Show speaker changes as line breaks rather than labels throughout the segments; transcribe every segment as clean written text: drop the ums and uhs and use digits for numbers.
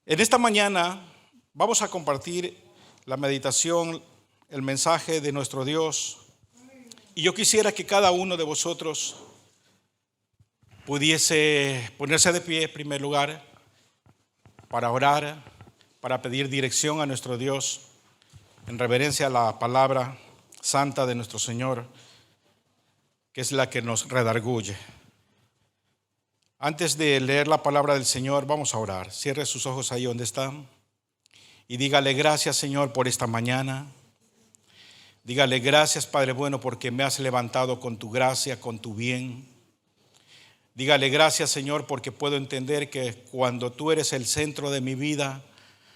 En esta mañana vamos a compartir la meditación, el mensaje de nuestro Dios. Y yo quisiera que cada uno de vosotros pudiese ponerse de pie en primer lugar para orar, para pedir dirección a nuestro Dios en reverencia a la palabra santa de nuestro Señor, que es la que nos redarguye. Antes de leer la palabra del Señor, vamos a orar. Cierre sus ojos ahí donde están y dígale gracias, Señor, por esta mañana. Dígale gracias, Padre bueno, porque me has levantado con tu gracia, con tu bien. Dígale gracias, Señor, porque puedo entender que cuando tú eres el centro de mi vida,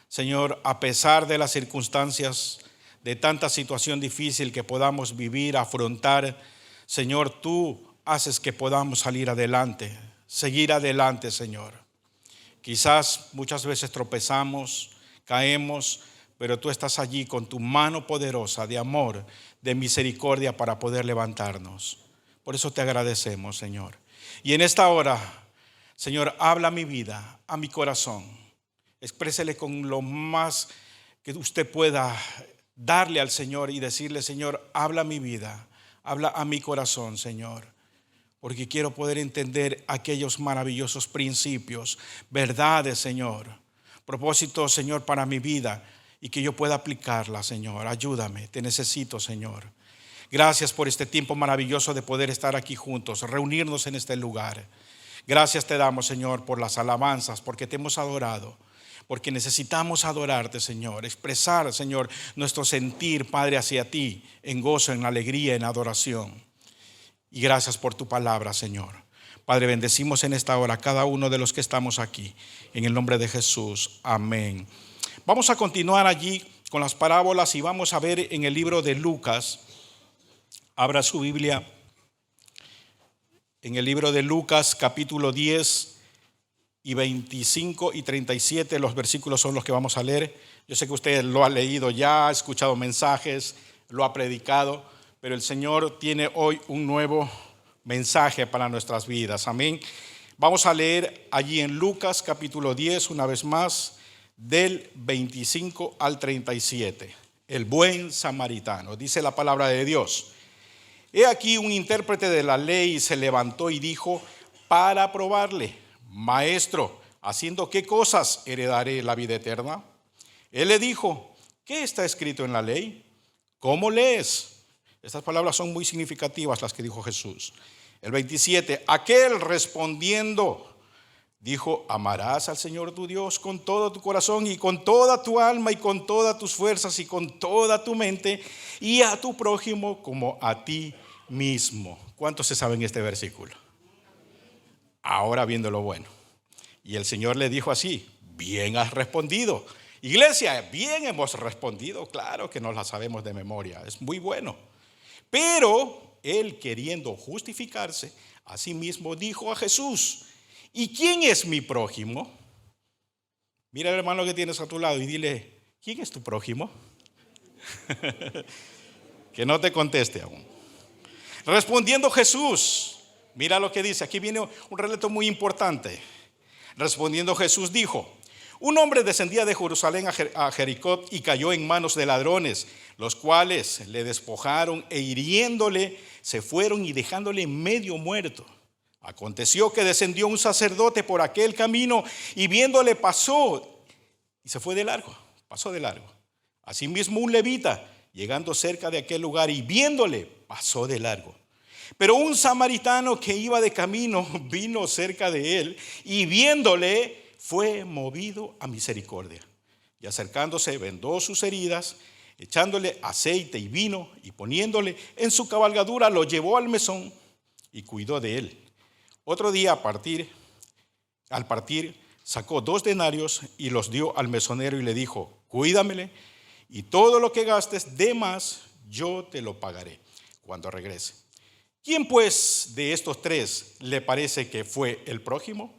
Señor, a pesar de las circunstancias, de tanta situación difícil que podamos vivir, afrontar, Señor, tú haces que podamos salir adelante, seguir adelante, Señor. Quizás muchas veces tropezamos, caemos, pero tú estás allí con tu mano poderosa de amor, de misericordia para poder levantarnos. Por eso te agradecemos, Señor. Y en esta hora, Señor, habla a mi vida, a mi corazón. Exprésele con lo más que usted pueda darle al Señor y decirle, Señor, habla a mi vida, habla a mi corazón, Señor. Porque quiero poder entender aquellos maravillosos principios, verdades, Señor. Propósitos, Señor, para mi vida y que yo pueda aplicarla, Señor. Ayúdame, te necesito, Señor. Gracias por este tiempo maravilloso de poder estar aquí juntos, reunirnos en este lugar. Gracias te damos, Señor, por las alabanzas, porque te hemos adorado, porque necesitamos adorarte, Señor, expresar, Señor, nuestro sentir, Padre, hacia ti, en gozo, en alegría, en adoración. Y gracias por tu palabra, Señor. Padre, bendecimos en esta hora a cada uno de los que estamos aquí, en el nombre de Jesús. Amén. Vamos a continuar allí con las parábolas y vamos a ver en el libro de Lucas. Abra su Biblia en el libro de Lucas, capítulo 10 y 25 y 37. Los versículos son los que vamos a leer. Yo sé que usted lo ha leído ya, ha escuchado mensajes, lo ha predicado, pero el Señor tiene hoy un nuevo mensaje para nuestras vidas. Amén. Vamos a leer allí en Lucas, capítulo 10, una vez más, del 25 al 37. El buen samaritano. Dice la palabra de Dios. He aquí un intérprete de la ley se levantó y dijo para probarle: Maestro, ¿haciendo qué cosas heredaré la vida eterna? Él le dijo: ¿qué está escrito en la ley? ¿Cómo lees? Estas palabras son muy significativas las que dijo Jesús. El 27, aquel respondiendo dijo: amarás al Señor tu Dios con todo tu corazón y con toda tu alma y con todas tus fuerzas y con toda tu mente, y a tu prójimo como a ti mismo. ¿Cuántos se saben este versículo? Ahora viendo lo bueno. Y el Señor le dijo así: bien has respondido. Iglesia, bien hemos respondido. Claro que nos la sabemos de memoria, es muy bueno. Pero él, queriendo justificarse, a sí mismo dijo a Jesús: ¿y quién es mi prójimo? Mira al hermano que tienes a tu lado y dile: ¿quién es tu prójimo? Que no te conteste aún. Respondiendo Jesús, mira lo que dice, aquí viene un relato muy importante. Respondiendo Jesús dijo: un hombre descendía de Jerusalén a Jericó y cayó en manos de ladrones, los cuales le despojaron e hiriéndole se fueron y dejándole medio muerto. Aconteció que descendió un sacerdote por aquel camino y viéndole pasó y se fue de largo, pasó de largo. Asimismo un levita, llegando cerca de aquel lugar y viéndole, pasó de largo. Pero un samaritano que iba de camino vino cerca de él y viéndole fue movido a misericordia. Y acercándose vendó sus heridas, echándole aceite y vino y poniéndole en su cabalgadura lo llevó al mesón y cuidó de él. Otro día al partir sacó 2 denarios y los dio al mesonero y le dijo: cuídamele y todo lo que gastes de más yo te lo pagaré cuando regrese. ¿Quién pues de estos 3 le parece que fue el prójimo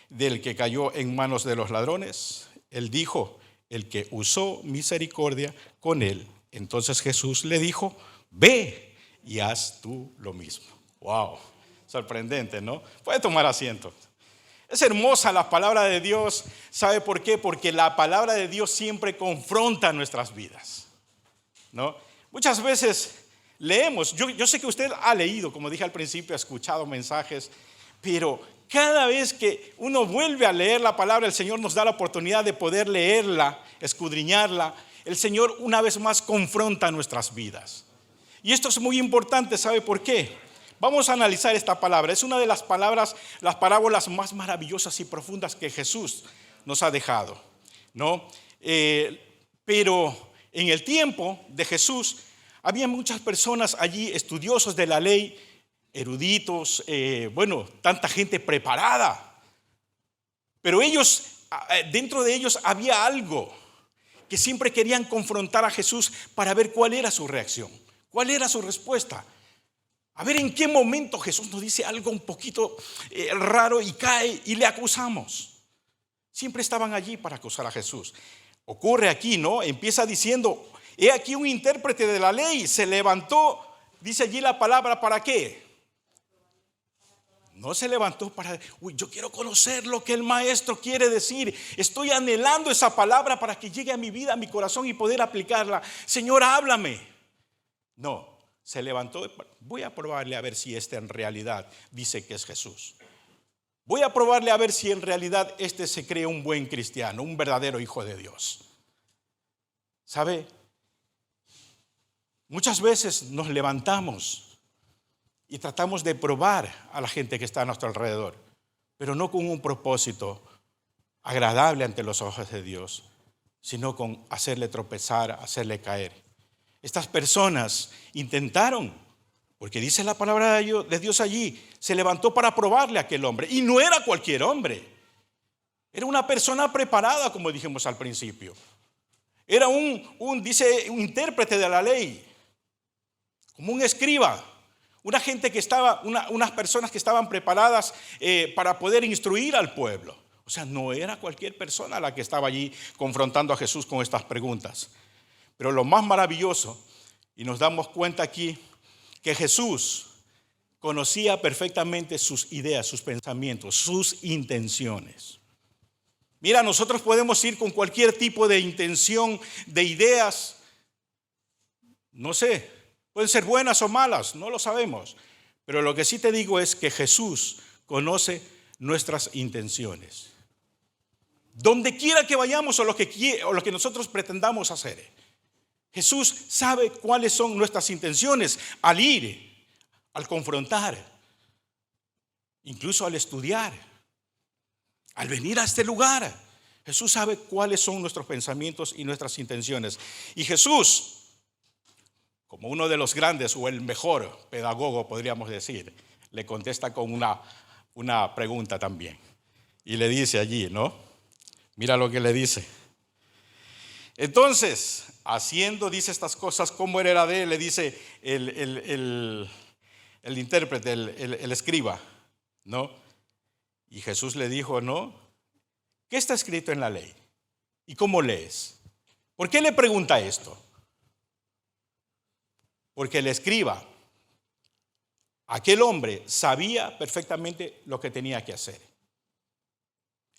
del que cayó en manos de los ladrones? Él dijo: el que usó misericordia con él. Entonces Jesús le dijo: ve y haz tú lo mismo. Wow, sorprendente, ¿no? Puede tomar asiento. Es hermosa la palabra de Dios. ¿Sabe por qué? Porque la palabra de Dios siempre confronta nuestras vidas, ¿no? Muchas veces leemos, yo sé que usted ha leído, como dije al principio, ha escuchado mensajes, pero cada vez que uno vuelve a leer la palabra, el Señor nos da la oportunidad de poder leerla, escudriñarla. El Señor una vez más confronta nuestras vidas. Y esto es muy importante, ¿sabe por qué? Vamos a analizar esta palabra. Es una de las palabras, las parábolas más maravillosas y profundas que Jesús nos ha dejado, ¿no? Pero en el tiempo de Jesús había muchas personas allí, estudiosos de la ley, eruditos, tanta gente preparada. Pero dentro de ellos había algo que siempre querían confrontar a Jesús para ver cuál era su reacción, cuál era su respuesta. A ver en qué momento Jesús nos dice algo un poquito raro y cae y le acusamos. Siempre estaban allí para acusar a Jesús. Ocurre aquí, ¿no? Empieza diciendo, he aquí un intérprete de la ley, se levantó, dice allí la palabra, ¿para qué? No se levantó para, yo quiero conocer lo que el maestro quiere decir. Estoy anhelando esa palabra para que llegue a mi vida, a mi corazón y poder aplicarla. Señor, háblame. No. Se levantó, voy a probarle a ver si este en realidad dice que es Jesús. Voy a probarle a ver si en realidad este se cree un buen cristiano, un verdadero hijo de Dios. ¿Sabe? Muchas veces nos levantamos y tratamos de probar a la gente que está a nuestro alrededor, pero no con un propósito agradable ante los ojos de Dios, sino con hacerle tropezar, hacerle caer. Estas personas intentaron, porque dice la palabra de Dios allí, se levantó para probarle a aquel hombre. Y no era cualquier hombre. Era una persona preparada, como dijimos al principio. Era un intérprete de la ley, como un escriba. Unas personas que estaban preparadas para poder instruir al pueblo. O sea, no era cualquier persona la que estaba allí confrontando a Jesús con estas preguntas. Pero lo más maravilloso, y nos damos cuenta aquí, que Jesús conocía perfectamente sus ideas, sus pensamientos, sus intenciones. Mira, nosotros podemos ir con cualquier tipo de intención, de ideas, no sé, pueden ser buenas o malas, no lo sabemos. Pero lo que sí te digo es que Jesús conoce nuestras intenciones. Donde quiera que vayamos o lo que nosotros pretendamos hacer. Jesús sabe cuáles son nuestras intenciones al ir, al confrontar, incluso al estudiar, al venir a este lugar. Jesús sabe cuáles son nuestros pensamientos y nuestras intenciones. Y Jesús, como uno de los grandes o el mejor pedagogo, podríamos decir, le contesta con una pregunta también. Y le dice allí, ¿no? Mira lo que le dice. Entonces, dice estas cosas, ¿cómo era de él? Le dice el intérprete, el escriba, ¿no? Y Jesús le dijo, ¿no? ¿Qué está escrito en la ley? ¿Y cómo lees? ¿Por qué le pregunta esto? Porque el escriba, aquel hombre, sabía perfectamente lo que tenía que hacer.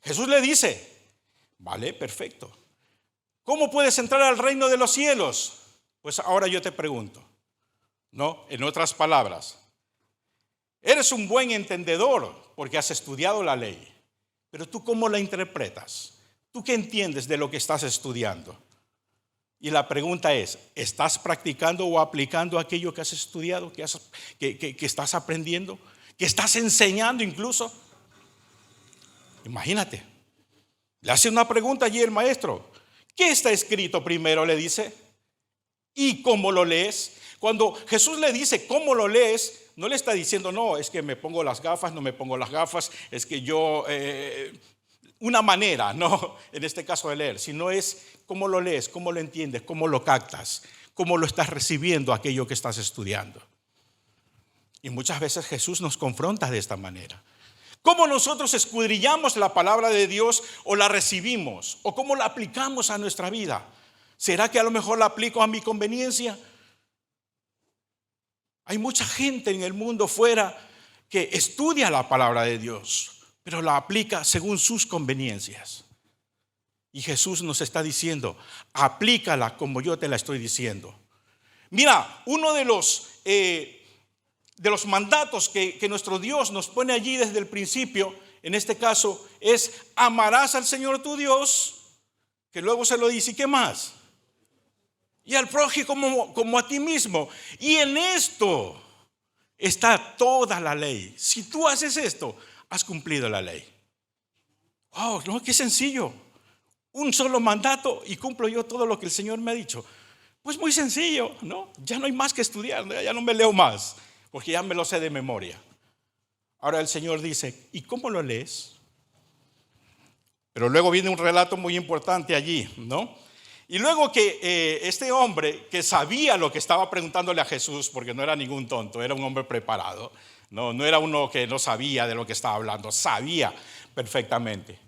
Jesús le dice, vale, perfecto. ¿Cómo puedes entrar al reino de los cielos? Pues ahora yo te pregunto, ¿no? En otras palabras, eres un buen entendedor porque has estudiado la ley, pero ¿tú cómo la interpretas? ¿Tú qué entiendes de lo que estás estudiando? Y la pregunta es, ¿estás practicando o aplicando aquello que has estudiado, que estás aprendiendo, que estás enseñando incluso? Imagínate, le hace una pregunta allí el maestro. ¿Qué está escrito primero? Le dice. ¿Y cómo lo lees? Cuando Jesús le dice cómo lo lees, no le está diciendo, no, es que me pongo las gafas, no me pongo las gafas, es que yo, una manera, no, en este caso de leer, sino es cómo lo lees, cómo lo entiendes, cómo lo captas, cómo lo estás recibiendo aquello que estás estudiando. Y muchas veces Jesús nos confronta de esta manera. ¿Cómo nosotros escudriñamos la palabra de Dios o la recibimos? ¿O cómo la aplicamos a nuestra vida? ¿Será que a lo mejor la aplico a mi conveniencia? Hay mucha gente en el mundo fuera que estudia la palabra de Dios, pero la aplica según sus conveniencias. Y Jesús nos está diciendo, aplícala como yo te la estoy diciendo. Mira, uno de los mandatos que nuestro Dios nos pone allí desde el principio, en este caso, es amarás al Señor tu Dios, que luego se lo dice, ¿y qué más? Y al prójimo como a ti mismo. Y en esto está toda la ley. Si tú haces esto, has cumplido la ley. ¡Wow! No, qué sencillo. Un solo mandato y cumplo yo todo lo que el Señor me ha dicho. Pues muy sencillo, ¿no? Ya no hay más que estudiar, ¿no? Ya no me leo más, porque ya me lo sé de memoria. Ahora el Señor dice, ¿y cómo lo lees? Pero luego viene un relato muy importante allí, ¿no? Y luego que este hombre que sabía lo que estaba preguntándole a Jesús, porque no era ningún tonto, era un hombre preparado, no era uno que no sabía de lo que estaba hablando, sabía perfectamente.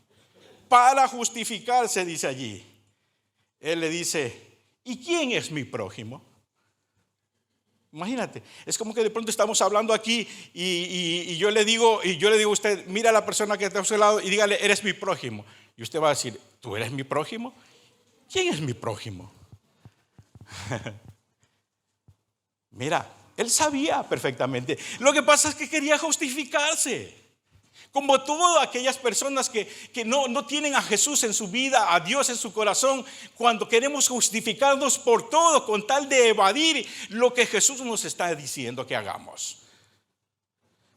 Para justificarse, dice allí, él le dice, ¿y quién es mi prójimo? Imagínate, es como que de pronto estamos hablando aquí y yo le digo a usted, mira a la persona que está a su lado y dígale, eres mi prójimo. Y usted va a decir, ¿tú eres mi prójimo? ¿Quién es mi prójimo? Mira, él sabía perfectamente. Lo que pasa es que quería justificarse. Como todas aquellas personas que no tienen a Jesús en su vida, a Dios en su corazón, cuando queremos justificarnos por todo con tal de evadir lo que Jesús nos está diciendo que hagamos.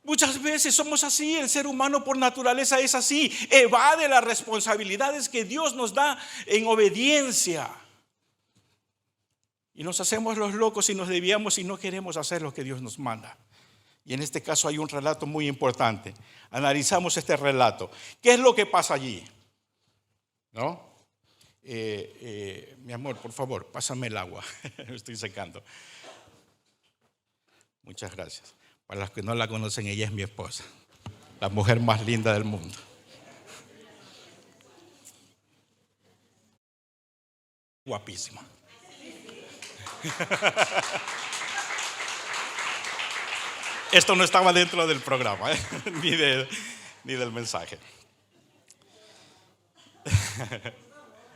Muchas veces somos así, el ser humano por naturaleza es así, evade las responsabilidades que Dios nos da en obediencia. Y nos hacemos los locos y nos desviamos y no queremos hacer lo que Dios nos manda. Y en este caso hay un relato muy importante. Analizamos este relato. ¿Qué es lo que pasa allí? ¿No? Mi amor, por favor, pásame el agua. Estoy secando. Muchas gracias. Para los que no la conocen, ella es mi esposa, la mujer más linda del mundo. Guapísima. Esto no estaba dentro del programa, ni del mensaje.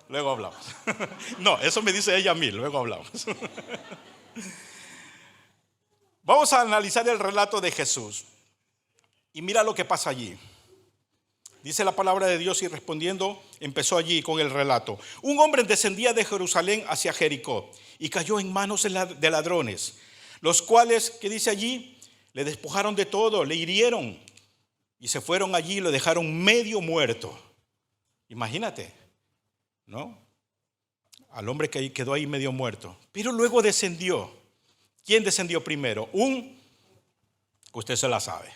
Luego hablamos. No, eso me dice ella a mí, luego hablamos. Vamos a analizar el relato de Jesús. Y mira lo que pasa allí. Dice la palabra de Dios y respondiendo, empezó allí con el relato. Un hombre descendía de Jerusalén hacia Jericó y cayó en manos de ladrones, los cuales, ¿qué dice allí? Le despojaron de todo, le hirieron y se fueron allí y lo dejaron medio muerto. Imagínate, ¿no? Al hombre que quedó ahí medio muerto. Pero luego descendió. ¿Quién descendió primero? Usted se la sabe.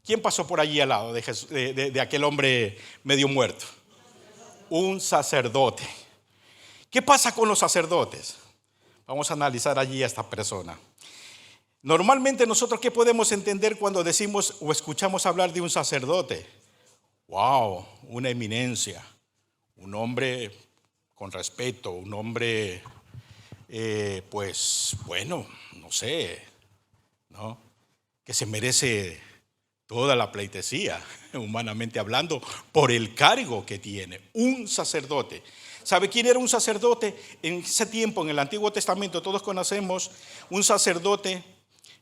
¿Quién pasó por allí al lado de aquel hombre medio muerto? Un sacerdote. ¿Qué pasa con los sacerdotes? Vamos a analizar allí a esta persona. Normalmente nosotros, ¿qué podemos entender cuando decimos o escuchamos hablar de un sacerdote? Wow, una eminencia, un hombre con respeto, un hombre, pues bueno, no sé, ¿no? Que se merece toda la pleitesía, humanamente hablando, por el cargo que tiene. Un sacerdote. ¿Sabe quién era un sacerdote? En ese tiempo, en el Antiguo Testamento, todos conocemos un sacerdote.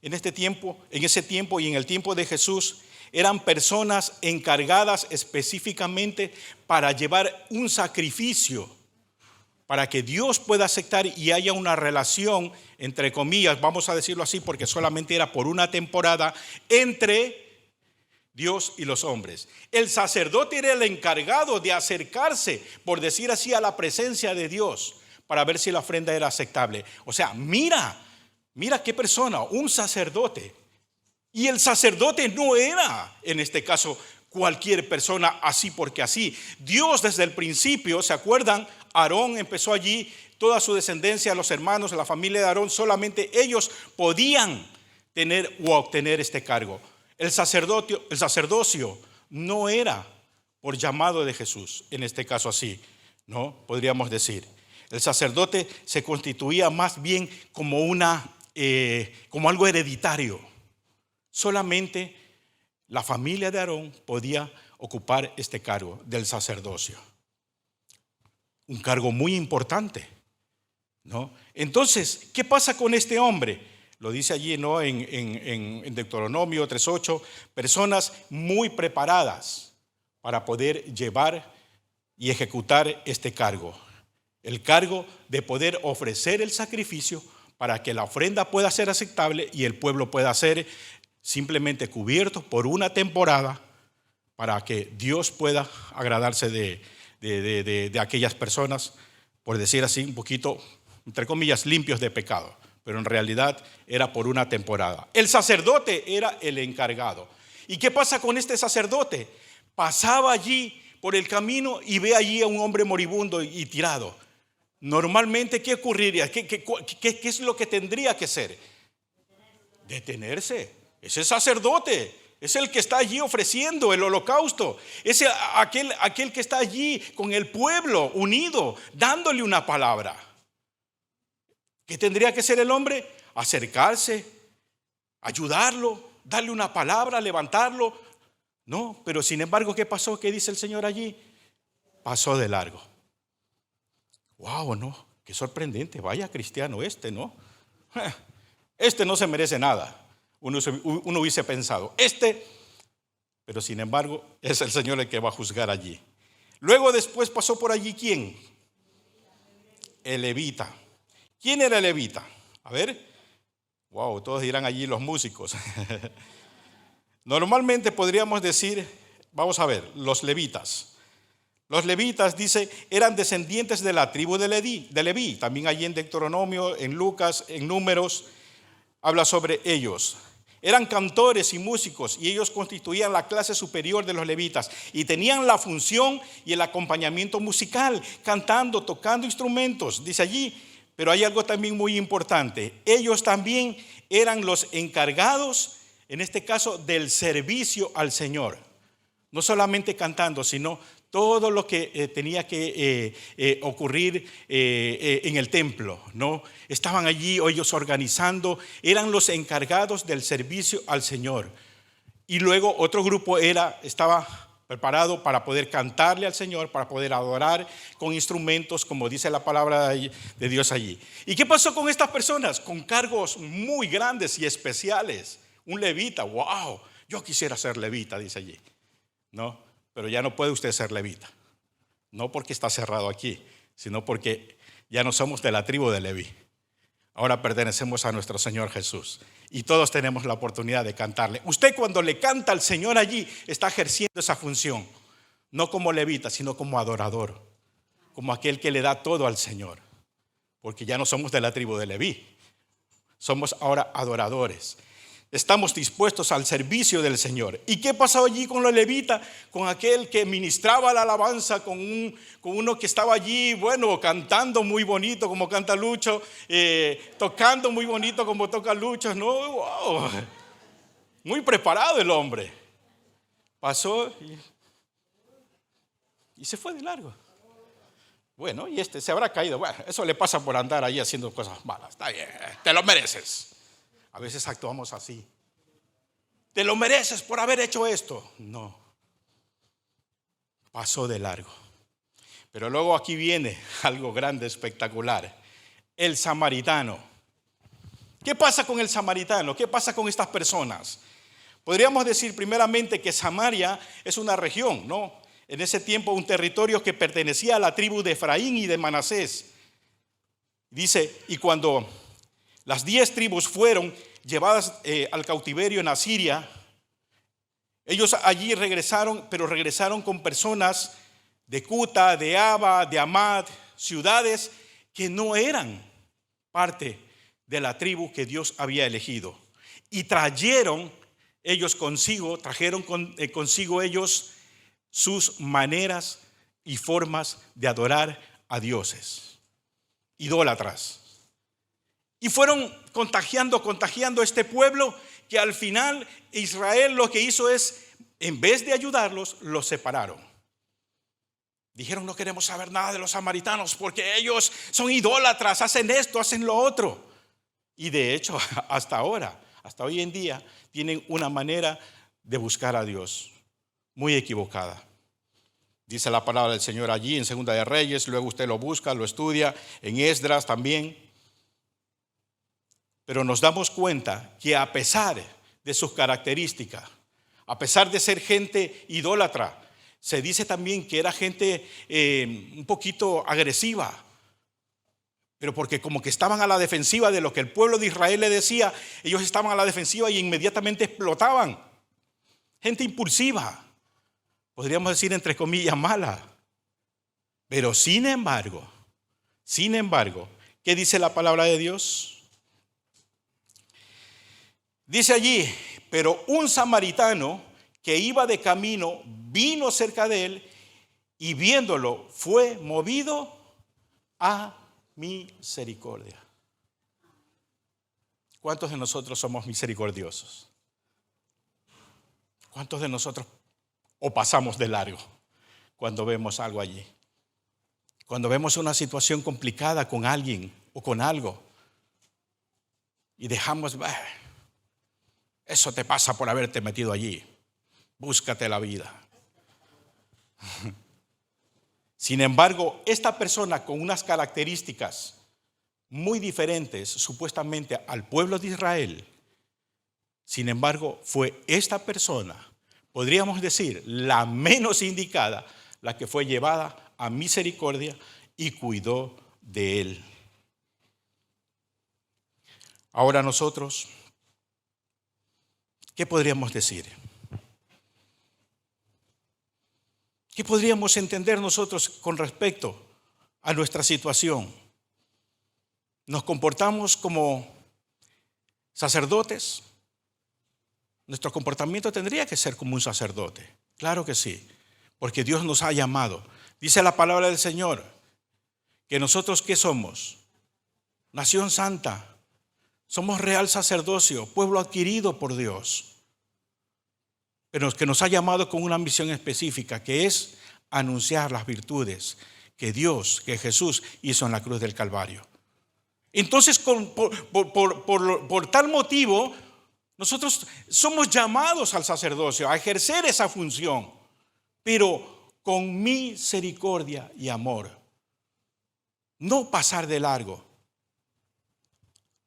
En ese tiempo y en el tiempo de Jesús, eran personas encargadas específicamente para llevar un sacrificio, para que Dios pueda aceptar y haya una relación, entre comillas, vamos a decirlo así, porque solamente era por una temporada, entre Dios y los hombres. El sacerdote era el encargado de acercarse, por decir así, a la presencia de Dios, para ver si la ofrenda era aceptable. O sea, mira qué persona, un sacerdote. Y el sacerdote no era, en este caso, cualquier persona así porque así. Dios desde el principio, ¿se acuerdan? Aarón empezó allí, toda su descendencia, los hermanos, la familia de Aarón, solamente ellos podían tener o obtener este cargo. El sacerdocio no era por llamado de Jesús, en este caso así, ¿no? Podríamos decir. El sacerdote se constituía más bien como algo hereditario. Solamente la familia de Aarón podía ocupar este cargo del sacerdocio. Un cargo muy importante, ¿no? Entonces, ¿qué pasa con este hombre? Lo dice allí, ¿no? En Deuteronomio 3:8, personas muy preparadas para poder llevar y ejecutar este cargo. El cargo de poder ofrecer el sacrificio para que la ofrenda pueda ser aceptable y el pueblo pueda ser simplemente cubierto por una temporada para que Dios pueda agradarse de aquellas personas, por decir así, un poquito, entre comillas, limpios de pecado. Pero en realidad era por una temporada. El sacerdote era el encargado. ¿Y qué pasa con este sacerdote? Pasaba allí por el camino y ve allí a un hombre moribundo y tirado. Normalmente, ¿qué ocurriría? ¿Qué es lo que tendría que hacer? Detenerse. Ese sacerdote es el que está allí ofreciendo el holocausto. Es aquel que está allí con el pueblo unido, dándole una palabra. ¿Qué tendría que hacer el hombre? Acercarse, ayudarlo, darle una palabra, levantarlo. No, pero sin embargo, ¿qué pasó? ¿Qué dice el Señor allí? Pasó de largo. Wow, no, qué sorprendente. Vaya cristiano ¿no? Este no se merece nada. Uno hubiese pensado, pero sin embargo, es el Señor el que va a juzgar allí. Luego después pasó por allí, ¿quién? El levita. ¿Quién era el levita? A ver, wow, todos dirán allí los músicos. Normalmente podríamos decir, vamos a ver, los levitas. Los levitas, dice, eran descendientes de la tribu de Leví. También allí en Deuteronomio, en Lucas, en Números, habla sobre ellos. Eran cantores y músicos y ellos constituían la clase superior de los levitas y tenían la función y el acompañamiento musical, cantando, tocando instrumentos, dice allí. Pero hay algo también muy importante. Ellos también eran los encargados, en este caso, del servicio al Señor. No solamente cantando, sino todo lo que tenía que ocurrir en el templo, ¿no? Estaban allí ellos organizando, eran los encargados del servicio al Señor. Y luego otro grupo estaba preparado para poder cantarle al Señor, para poder adorar con instrumentos, como dice la palabra de Dios allí. ¿Y qué pasó con estas personas? Con cargos muy grandes y especiales. Un levita, wow, yo quisiera ser levita, dice allí. No, pero ya no puede usted ser levita. No porque está cerrado aquí, sino porque ya no somos de la tribu de Leví. Ahora pertenecemos a nuestro Señor Jesús. Y todos tenemos la oportunidad de cantarle. Usted cuando le canta al Señor allí, está ejerciendo esa función. No como levita, sino como adorador. Como aquel que le da todo al Señor. Porque ya no somos de la tribu de Leví. Somos ahora adoradores. Estamos dispuestos al servicio del Señor. ¿Y qué pasó allí con los levitas? Con aquel que ministraba la alabanza, con uno que estaba allí, bueno, cantando muy bonito como canta Lucho, tocando muy bonito como toca Lucho. No, wow. Muy preparado el hombre. Pasó y se fue de largo. Bueno, y se habrá caído. Bueno, eso le pasa por andar ahí haciendo cosas malas. Está bien, te lo mereces. A veces actuamos así. Te lo mereces por haber hecho esto. No. Pasó de largo. Pero luego aquí viene algo grande, espectacular. El samaritano. ¿Qué pasa con el samaritano? ¿Qué pasa con estas personas? Podríamos decir primeramente que Samaria es una región, ¿no? En ese tiempo un territorio que pertenecía a la tribu de Efraín y de Manasés. Dice, y cuando las 10 tribus fueron llevadas al cautiverio en Asiria, ellos allí regresaron, pero regresaron con personas de Cuta, de Aba, de Amad, ciudades que no eran parte de la tribu que Dios había elegido. Y trajeron consigo ellos sus maneras y formas de adorar a dioses idólatras. Y fueron contagiando a este pueblo, que al final Israel lo que hizo es, en vez de ayudarlos, los separaron. Dijeron, no queremos saber nada de los samaritanos porque ellos son idólatras, hacen esto, hacen lo otro. Y de hecho, hasta hoy en día, tienen una manera de buscar a Dios. Muy equivocada. Dice la palabra del Señor allí en Segunda de Reyes, luego usted lo busca, lo estudia, en Esdras también. Pero nos damos cuenta que a pesar de sus características, a pesar de ser gente idólatra, se dice también que era gente un poquito agresiva, pero porque como que estaban a la defensiva de lo que el pueblo de Israel le decía, ellos estaban a la defensiva y inmediatamente explotaban. Gente impulsiva, podríamos decir entre comillas mala. Pero sin embargo, ¿qué dice la palabra de Dios? Dice allí, pero un samaritano que iba de camino vino cerca de él y viéndolo fue movido a misericordia. ¿Cuántos de nosotros somos misericordiosos? ¿Cuántos de nosotros o pasamos de largo cuando vemos algo allí? Cuando vemos una situación complicada con alguien o con algo y dejamos, eso te pasa por haberte metido allí, búscate la vida. Sin embargo, esta persona con unas características muy diferentes supuestamente al pueblo de Israel, sin embargo, fue esta persona, podríamos decir, la menos indicada, la que fue llevada a misericordia y cuidó de él. Ahora nosotros, ¿qué podríamos decir? ¿Qué podríamos entender nosotros con respecto a nuestra situación? ¿Nos comportamos como sacerdotes? Nuestro comportamiento tendría que ser como un sacerdote. Claro que sí, porque Dios nos ha llamado. Dice la palabra del Señor que nosotros ¿qué somos? Nación santa. Somos real sacerdocio, pueblo adquirido por Dios. Pero que nos ha llamado con una misión específica, que es anunciar las virtudes que Dios, que Jesús hizo en la cruz del Calvario. Entonces, por tal motivo, nosotros somos llamados al sacerdocio, a ejercer esa función, pero con misericordia y amor. No pasar de largo.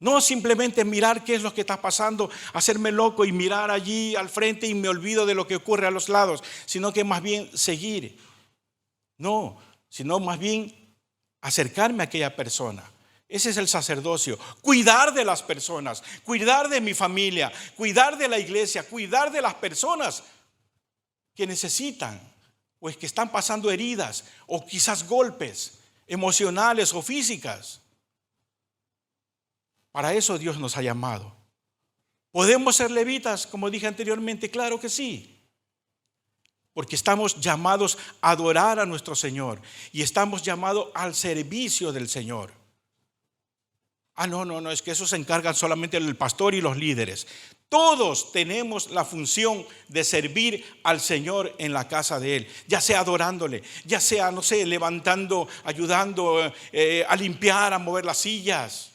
No simplemente mirar qué es lo que está pasando, hacerme loco y mirar allí al frente y me olvido de lo que ocurre a los lados, sino que más bien seguir. No, sino más bien acercarme a aquella persona. Ese es el sacerdocio, cuidar de las personas, cuidar de mi familia, cuidar de la iglesia, cuidar de las personas que necesitan, pues que están pasando heridas o quizás golpes emocionales o físicas. Para eso Dios nos ha llamado. ¿Podemos ser levitas, como dije anteriormente? Claro que sí. Porque estamos llamados a adorar a nuestro Señor y estamos llamados al servicio del Señor. No, es que eso se encargan solamente el pastor y los líderes. Todos tenemos la función de servir al Señor en la casa de Él, ya sea adorándole, ya sea, levantando, ayudando a limpiar, a mover las sillas.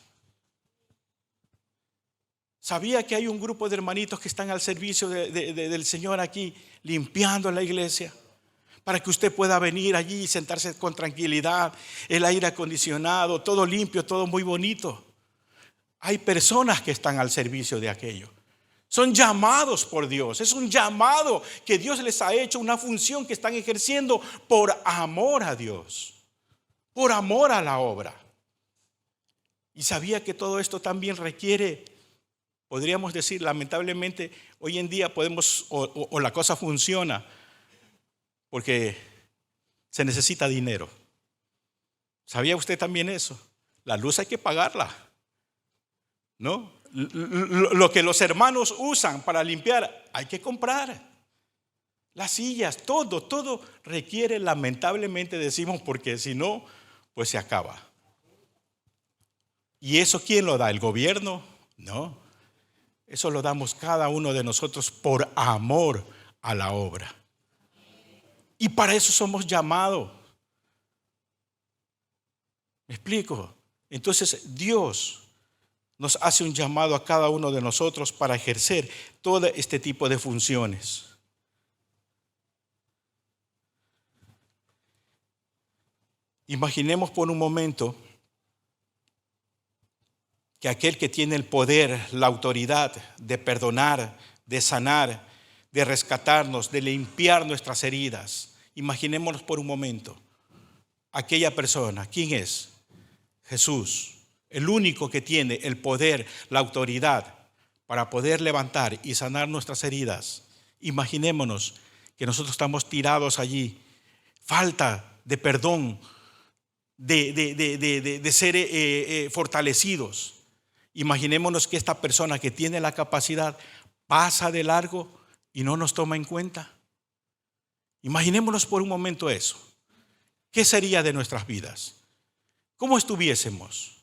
¿Sabía que hay un grupo de hermanitos que están al servicio del Señor aquí, limpiando la iglesia? Para que usted pueda venir allí y sentarse con tranquilidad, el aire acondicionado, todo limpio, todo muy bonito. Hay personas que están al servicio de aquello. Son llamados por Dios. Es un llamado que Dios les ha hecho, una función que están ejerciendo por amor a Dios, por amor a la obra. Y sabía que todo esto también requiere, podríamos decir, lamentablemente, hoy en día podemos, o la cosa funciona, porque se necesita dinero. ¿Sabía usted también eso? La luz hay que pagarla, ¿no? Lo que los hermanos usan para limpiar, hay que comprar. Las sillas, todo requiere, lamentablemente decimos, porque si no, pues se acaba. ¿Y eso quién lo da? ¿El gobierno? No. Eso lo damos cada uno de nosotros por amor a la obra. Y para eso somos llamados. ¿Me explico? Entonces Dios nos hace un llamado a cada uno de nosotros para ejercer todo este tipo de funciones. Imaginemos por un momento que aquel que tiene el poder, la autoridad de perdonar, de sanar, de rescatarnos, de limpiar nuestras heridas. Imaginémonos por un momento, aquella persona, ¿quién es? Jesús, el único que tiene el poder, la autoridad para poder levantar y sanar nuestras heridas. Imaginémonos que nosotros estamos tirados allí, falta de perdón, de ser fortalecidos. Imaginémonos que esta persona que tiene la capacidad pasa de largo y no nos toma en cuenta. Imaginémonos por un momento eso. ¿Qué sería de nuestras vidas? ¿Cómo estuviésemos?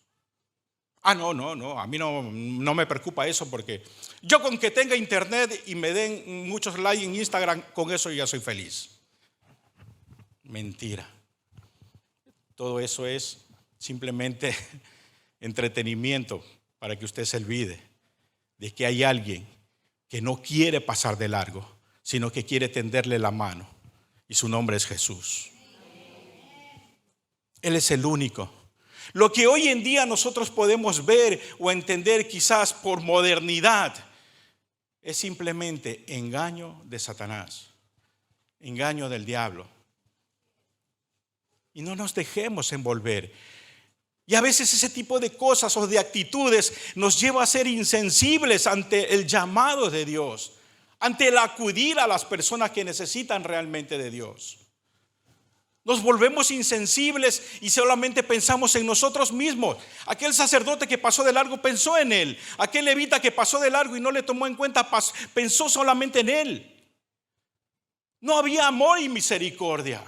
No, a mí no me preocupa eso, porque yo con que tenga internet y me den muchos likes en Instagram, con eso ya soy feliz. Mentira. Todo eso es simplemente entretenimiento para que usted se olvide de que hay alguien que no quiere pasar de largo, sino que quiere tenderle la mano, y su nombre es Jesús. Él es el único. Lo que hoy en día nosotros podemos ver o entender quizás por modernidad es simplemente engaño de Satanás, engaño del diablo. Y no nos dejemos envolver. Y a veces ese tipo de cosas o de actitudes nos lleva a ser insensibles ante el llamado de Dios, ante el acudir a las personas que necesitan realmente de Dios. Nos volvemos insensibles y solamente pensamos en nosotros mismos. Aquel sacerdote que pasó de largo pensó en él. Aquel levita que pasó de largo y no le tomó en cuenta, pensó solamente en él. No había amor y misericordia.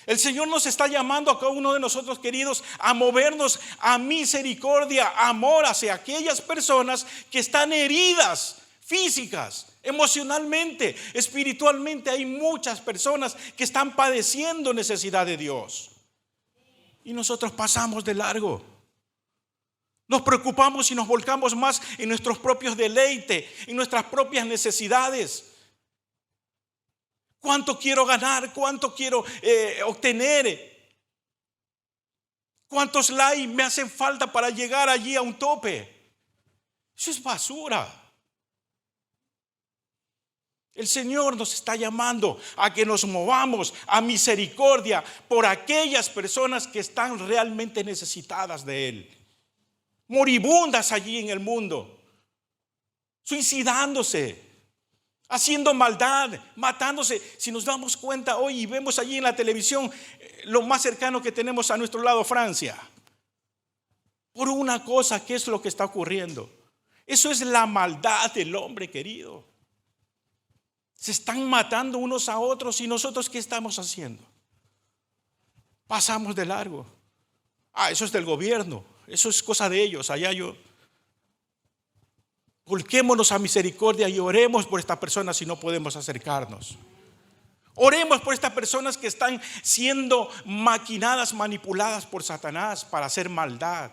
El Señor nos está llamando a cada uno de nosotros, queridos, a movernos a misericordia, amor hacia aquellas personas que están heridas físicas, emocionalmente, espiritualmente. Hay muchas personas que están padeciendo necesidad de Dios. Y nosotros pasamos de largo. Nos preocupamos y nos volcamos más en nuestros propios deleites, en nuestras propias necesidades. ¿Cuánto quiero ganar? ¿Cuánto quiero obtener? ¿Cuántos likes me hacen falta para llegar allí a un tope? Eso es basura. El Señor nos está llamando a que nos movamos a misericordia por aquellas personas que están realmente necesitadas de Él. Moribundas allí en el mundo, suicidándose, haciendo maldad, matándose. Si nos damos cuenta hoy y vemos allí en la televisión, lo más cercano que tenemos a nuestro lado, Francia, por una cosa, ¿qué es lo que está ocurriendo? Eso es la maldad del hombre, querido. Se están matando unos a otros, y nosotros ¿qué estamos haciendo? Pasamos de largo. Eso es del gobierno, eso es cosa de ellos, allá yo. Volquémonos a misericordia y oremos por estas personas si no podemos acercarnos. Oremos por estas personas que están siendo maquinadas, manipuladas por Satanás para hacer maldad.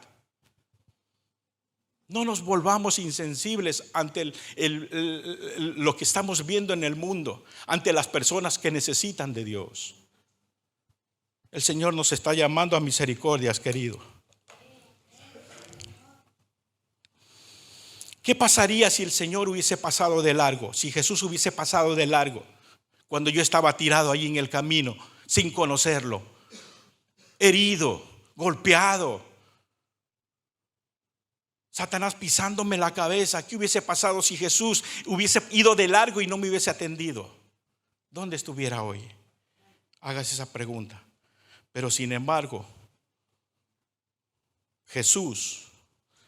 No nos volvamos insensibles ante lo que estamos viendo en el mundo, ante las personas que necesitan de Dios. El Señor nos está llamando a misericordias, querido. ¿Qué pasaría si el Señor hubiese pasado de largo? Si Jesús hubiese pasado de largo cuando yo estaba tirado ahí en el camino sin conocerlo, herido, golpeado, Satanás pisándome la cabeza. ¿Qué hubiese pasado si Jesús hubiese ido de largo y no me hubiese atendido? ¿Dónde estuviera hoy? Hágase esa pregunta. Pero sin embargo, Jesús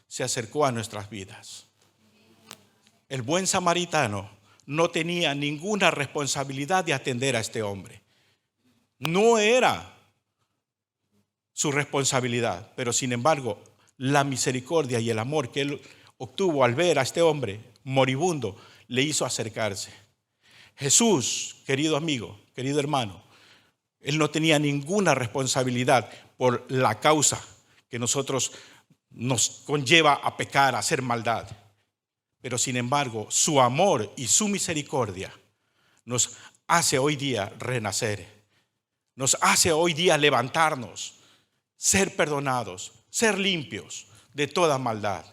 se acercó a nuestras vidas. El buen samaritano no tenía ninguna responsabilidad de atender a este hombre. No era su responsabilidad, pero sin embargo, la misericordia y el amor que él obtuvo al ver a este hombre moribundo le hizo acercarse. Jesús, querido amigo, querido hermano, él no tenía ninguna responsabilidad por la causa que nosotros nos conlleva a pecar, a hacer maldad. Pero sin embargo, su amor y su misericordia nos hace hoy día renacer. Nos hace hoy día levantarnos, ser perdonados, ser limpios de toda maldad.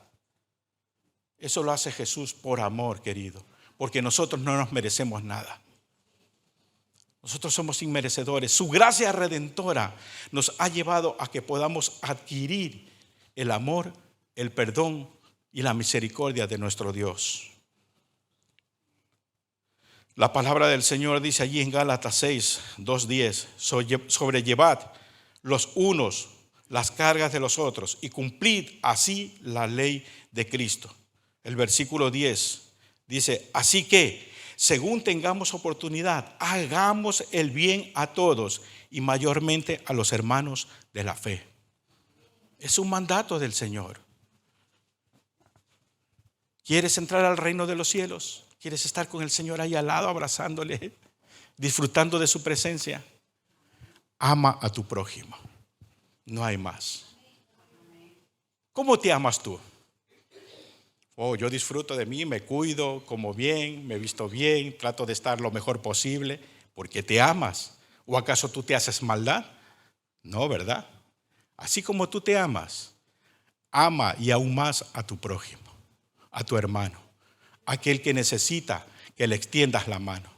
Eso lo hace Jesús por amor, querido, porque nosotros no nos merecemos nada. Nosotros somos inmerecedores. Su gracia redentora nos ha llevado a que podamos adquirir el amor, el perdón y la misericordia de nuestro Dios. La palabra del Señor dice allí en Gálatas 6, 2:10, sobrellevad los unos las cargas de los otros y cumplid así la ley de Cristo. El versículo 10 dice, así que, según tengamos oportunidad, hagamos el bien a todos y mayormente a los hermanos de la fe. Es un mandato del Señor. ¿Quieres entrar al reino de los cielos? ¿Quieres estar con el Señor ahí al lado, abrazándole, disfrutando de su presencia? Ama a tu prójimo. No hay más. ¿Cómo te amas tú? Oh, yo disfruto de mí, me cuido, como bien, me visto bien, trato de estar lo mejor posible, porque te amas. ¿O acaso tú te haces maldad? No, ¿verdad? Así como tú te amas, ama y aún más a tu prójimo, a tu hermano, aquel que necesita que le extiendas la mano.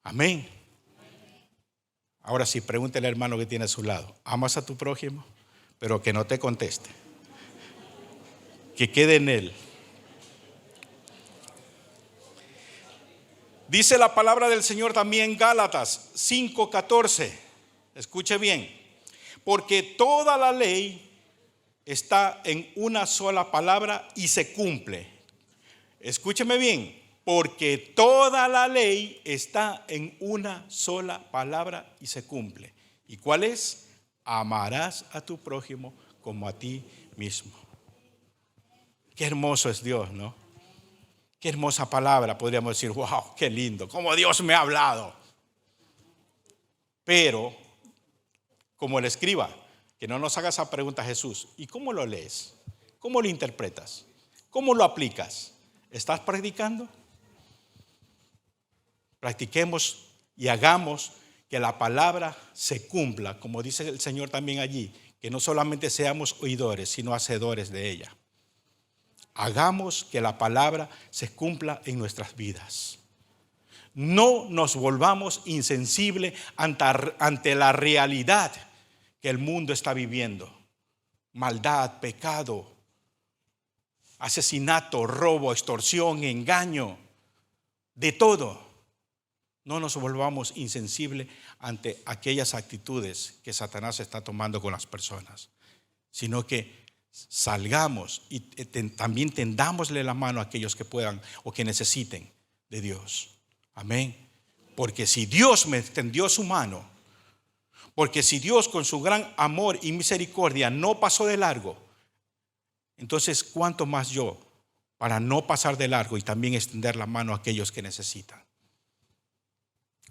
Amén. Ahora sí, pregúntele al hermano que tiene a su lado, ¿amas a tu prójimo? Pero que no te conteste. Que quede en él. Dice la palabra del Señor también en Gálatas 5:14. Escuche bien. Porque toda la ley está en una sola palabra y se cumple. Escúcheme bien. Porque toda la ley está en una sola palabra y se cumple. ¿Y cuál es? Amarás a tu prójimo como a ti mismo. Qué hermoso es Dios, ¿no? Qué hermosa palabra, podríamos decir, wow, qué lindo, cómo Dios me ha hablado. Pero, como el escriba, que no nos haga esa pregunta a Jesús, ¿y cómo lo lees? ¿Cómo lo interpretas? ¿Cómo lo aplicas? ¿Estás practicando? Practiquemos y hagamos que la palabra se cumpla, como dice el Señor también allí, que no solamente seamos oidores, sino hacedores de ella. Hagamos que la palabra se cumpla en nuestras vidas. No nos volvamos insensibles ante la realidad que el mundo está viviendo. Maldad, pecado, asesinato, robo, extorsión, engaño, de todo. No nos volvamos insensibles ante aquellas actitudes que Satanás está tomando con las personas, sino que salgamos y también tendámosle la mano a aquellos que puedan o que necesiten de Dios. Amén. Porque si Dios me extendió su mano, porque si Dios con su gran amor y misericordia no pasó de largo, entonces ¿cuánto más yo para no pasar de largo y también extender la mano a aquellos que necesitan?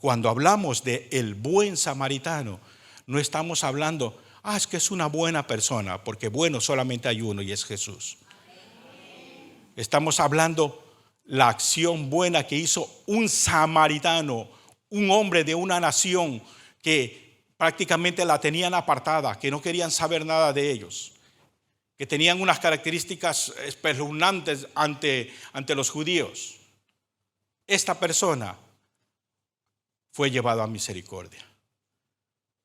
Cuando hablamos de el buen samaritano, no estamos hablando, es que es una buena persona, porque bueno solamente hay uno y es Jesús. Estamos hablando la acción buena que hizo un samaritano, un hombre de una nación que prácticamente la tenían apartada, que no querían saber nada de ellos, que tenían unas características espeluznantes ante los judíos. Esta persona fue llevado a misericordia.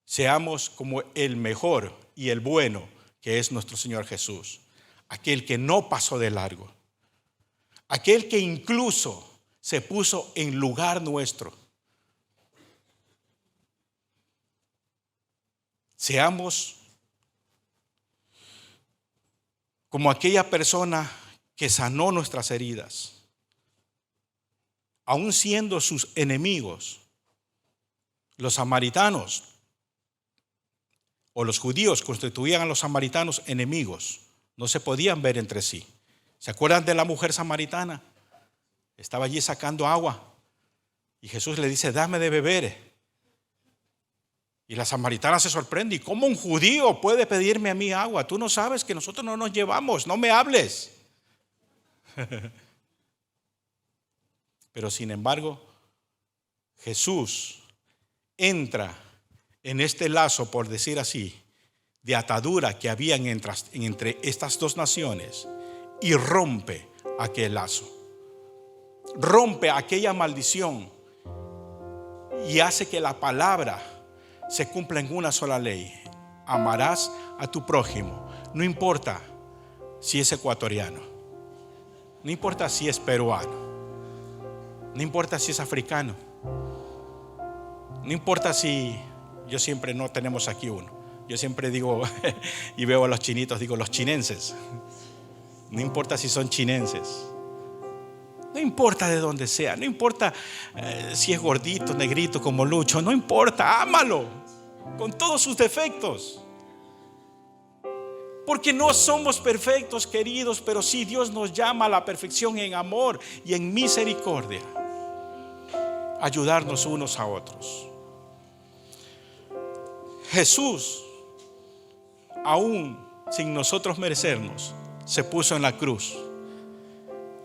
Seamos como el mejor y el bueno que es nuestro Señor Jesús, aquel que no pasó de largo, aquel que incluso se puso en lugar nuestro. Seamos como aquella persona que sanó nuestras heridas, aun siendo sus enemigos. Los samaritanos o los judíos constituían a los samaritanos enemigos, no se podían ver entre sí. ¿Se acuerdan de la mujer samaritana? Estaba allí sacando agua y Jesús le dice, dame de beber. Y la samaritana se sorprende. ¿Y cómo un judío puede pedirme a mí agua? Tú no sabes que nosotros no nos llevamos. No me hables. Pero sin embargo, Jesús entra en este lazo, por decir así, de atadura que había entre estas dos naciones y rompe aquel lazo. Rompe aquella maldición y hace que la palabra se cumpla en una sola ley. Amarás a tu prójimo. No importa si es ecuatoriano, no importa si es peruano, no importa si es africano, no importa si, yo siempre no tenemos aquí uno, yo siempre digo y veo a los chinitos, digo los chinenses. No importa si son chinenses, no importa de dónde sea, no importa si es gordito, negrito como Lucho, no importa, ámalo con todos sus defectos. Porque no somos perfectos, queridos, pero sí Dios nos llama a la perfección en amor y en misericordia. Ayudarnos unos a otros. Jesús, aún sin nosotros merecernos, se puso en la cruz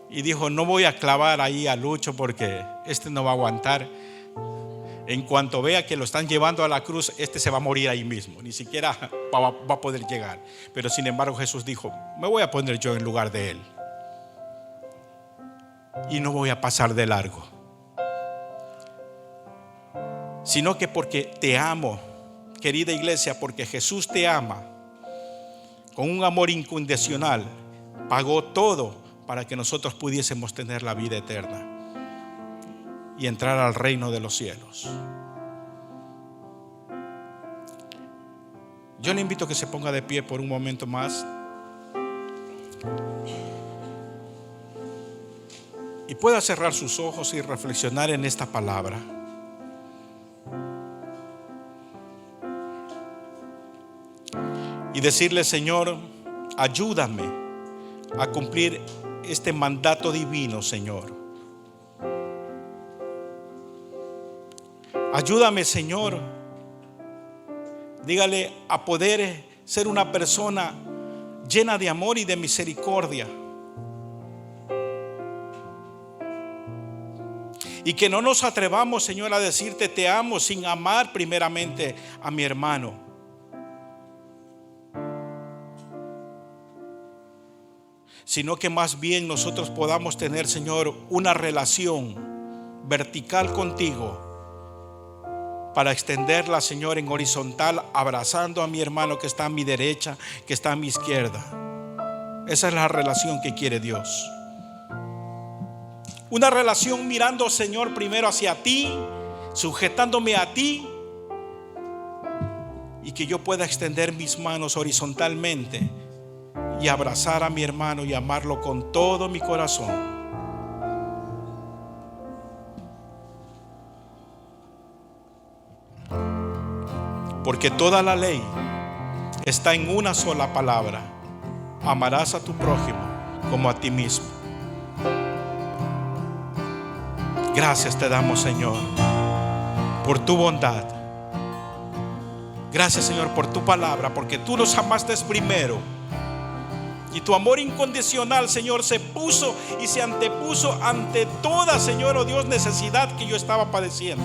y dijo: no voy a clavar ahí a Lucho porque este no va a aguantar. En cuanto vea que lo están llevando a la cruz, este se va a morir ahí mismo, ni siquiera va a poder llegar. Pero sin embargo Jesús dijo: me voy a poner yo en lugar de él y no voy a pasar de largo, sino que porque te amo, querida iglesia, porque Jesús te ama con un amor incondicional, pagó todo para que nosotros pudiésemos tener la vida eterna y entrar al reino de los cielos. Yo le invito a que se ponga de pie por un momento más y pueda cerrar sus ojos y reflexionar en esta palabra. Y decirle: Señor, ayúdame a cumplir este mandato divino, Señor. Ayúdame, Señor, dígale, a poder ser una persona llena de amor y de misericordia. Y que no nos atrevamos, Señor, a decirte te amo sin amar primeramente a mi hermano. Sino que más bien nosotros podamos tener, Señor, una relación vertical contigo, para extenderla, Señor, en horizontal, abrazando a mi hermano que está a mi derecha, que está a mi izquierda. Esa es la relación que quiere Dios. Una relación mirando, Señor, primero hacia ti, sujetándome a ti, y que yo pueda extender mis manos horizontalmente y abrazar a mi hermano y amarlo con todo mi corazón. Porque toda la ley está en una sola palabra: amarás a tu prójimo como a ti mismo. Gracias te damos, Señor, por tu bondad. Gracias, Señor, por tu palabra, porque tú nos amaste primero. Y tu amor incondicional, Señor, se puso y se antepuso ante toda, Señor, oh Dios, necesidad que yo estaba padeciendo.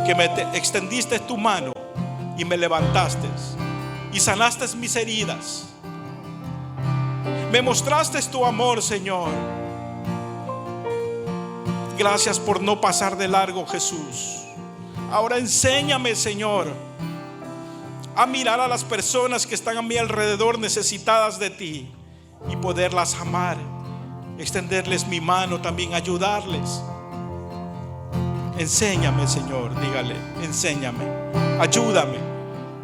Que me extendiste tu mano y me levantaste y sanaste mis heridas. Me mostraste tu amor, Señor. Gracias por no pasar de largo, Jesús. Ahora enséñame, Señor, a mirar a las personas que están a mi alrededor necesitadas de ti y poderlas amar, extenderles mi mano, también ayudarles. Enséñame, Señor, dígale, enséñame, ayúdame,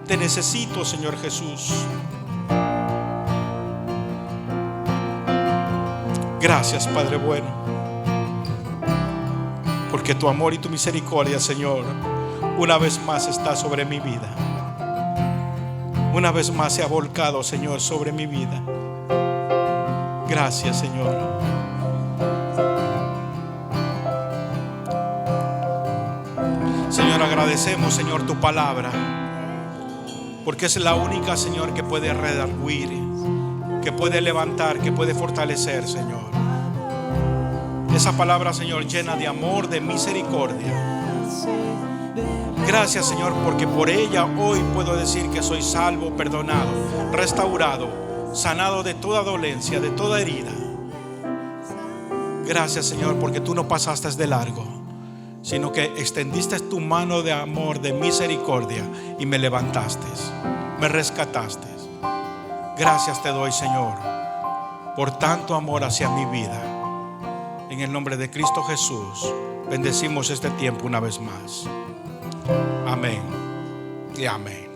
te necesito, Señor Jesús. Gracias, Padre bueno, porque tu amor y tu misericordia, Señor, una vez más está sobre mi vida. Una vez más se ha volcado, Señor, sobre mi vida. Gracias, Señor. Señor, agradecemos, Señor, tu palabra, porque es la única, Señor, que puede redarguir, que puede levantar, que puede fortalecer, Señor. Esa palabra, Señor, llena de amor, de misericordia. Gracias, Señor, porque por ella hoy puedo decir que soy salvo, perdonado, restaurado, sanado de toda dolencia, de toda herida. Gracias, Señor, porque tú no pasaste de largo, sino que extendiste tu mano de amor, de misericordia, y me levantaste, me rescataste. Gracias te doy, Señor, por tanto amor hacia mi vida. En el nombre de Cristo Jesús, bendecimos este tiempo una vez más. Amén y amén.